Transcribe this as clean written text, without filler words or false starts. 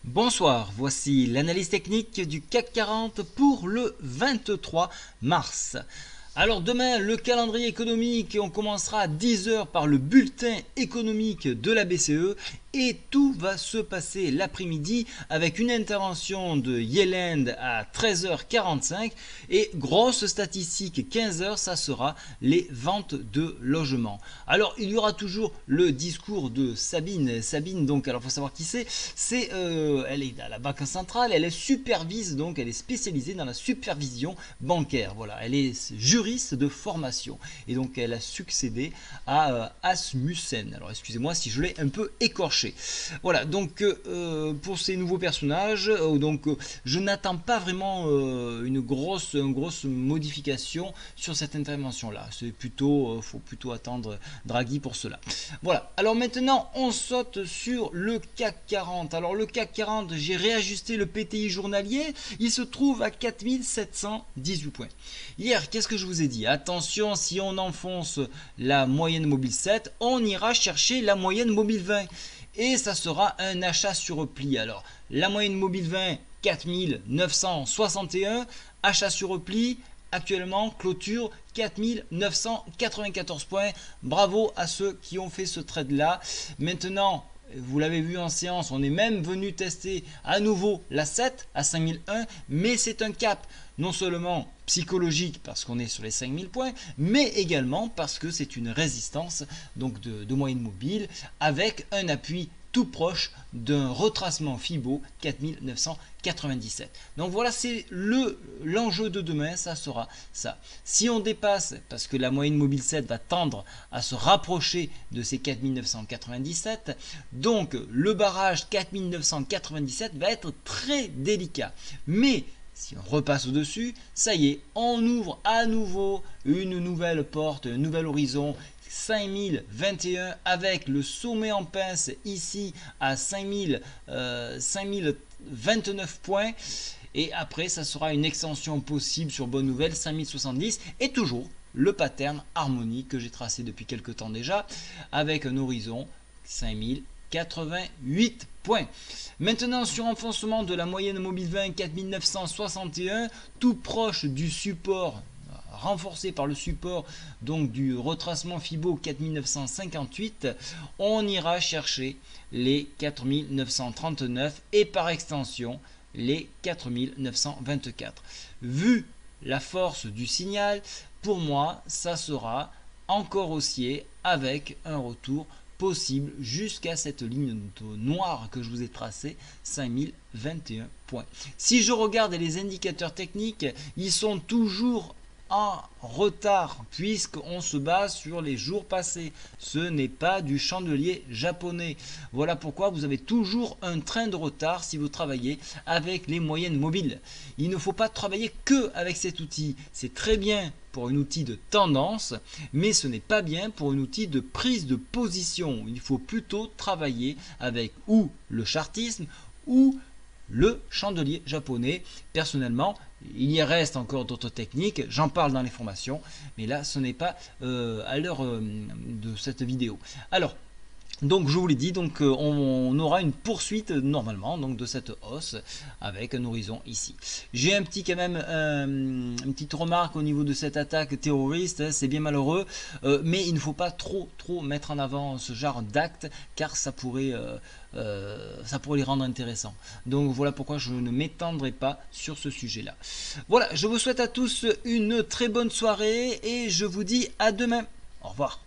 Bonsoir, voici l'analyse technique du CAC 40 pour le 23 mars. Alors demain, le calendrier économique, on commencera à 10 h par le bulletin économique de la BCE et tout va se passer l'après-midi avec une intervention de Yellen à 13h45 et grosse statistique 15 h, ça sera les ventes de logements. Alors il y aura toujours le discours de Sabine. Sabine, donc, alors il faut savoir qui c'est. Elle est à la Banque centrale, elle supervise, donc elle est spécialisée dans la supervision bancaire. Voilà, elle est juriste de formation et donc elle a succédé à Asmussen. Alors excusez-moi si je l'ai un peu écorché. Voilà, donc pour ces nouveaux personnages, je n'attends pas vraiment une grosse modification sur cette intervention-là. C'est plutôt, faut plutôt attendre Draghi pour cela. Voilà. Alors maintenant, on saute sur le CAC 40. Alors le CAC 40, j'ai réajusté le PTI journalier. Il se trouve à 4718 points. Hier, qu'est-ce que je vous ai dit? Attention, si on enfonce la moyenne mobile 7, on ira chercher la moyenne mobile 20. Et ça sera un achat sur repli. Alors, la moyenne mobile 20, 4961. Achat sur repli, actuellement, clôture 4994 points. Bravo à ceux qui ont fait ce trade-là. Maintenant, vous l'avez vu en séance, on est même venu tester à nouveau la 7 à 5001, mais c'est un cap non seulement psychologique parce qu'on est sur les 5000 points, mais également parce que c'est une résistance donc de moyenne mobile avec un appui tout proche d'un retracement Fibo 4997. Donc voilà, c'est l'enjeu de demain, ça sera ça. Si on dépasse, parce que la moyenne mobile 7 va tendre à se rapprocher de ces 4997, donc le barrage 4997 va être très délicat. Mais si on repasse au-dessus, ça y est, on ouvre à nouveau une nouvelle porte, un nouvel horizon. 5021 avec le sommet en pince ici à 5029 points et après ça sera une extension possible sur bonne nouvelle 5070 et toujours le pattern harmonique que j'ai tracé depuis quelques temps déjà avec un horizon 5088 points. Maintenant sur enfoncement de la moyenne mobile 20 4961 tout proche du support renforcé par le support donc du retracement Fibo 4958, on ira chercher les 4939 et par extension les 4924. Vu la force du signal, pour moi ça sera encore haussier avec un retour possible jusqu'à cette ligne noire que je vous ai tracée, 5021 points. Si je regarde les indicateurs techniques, ils sont toujours en retard puisqu'on se base sur les jours passés. Ce n'est pas du chandelier japonais. Voilà pourquoi vous avez toujours un train de retard si vous travaillez avec les moyennes mobiles. Il ne faut pas travailler que avec cet outil. C'est très bien pour un outil de tendance, mais ce n'est pas bien pour un outil de prise de position. Il faut plutôt travailler avec ou le chartisme ou le chandelier japonais. Personnellement, il y reste encore d'autres techniques, j'en parle dans les formations, mais là ce n'est pas à l'heure de cette vidéo. Alors, donc je vous l'ai dit, donc on aura une poursuite normalement donc de cette hausse avec un horizon ici. J'ai un petit quand même une petite remarque au niveau de cette attaque terroriste, hein, c'est bien malheureux, mais il ne faut pas trop mettre en avant ce genre d'actes car ça pourrait les rendre intéressants. Donc voilà pourquoi je ne m'étendrai pas sur ce sujet là. Voilà, je vous souhaite à tous une très bonne soirée et je vous dis à demain. Au revoir.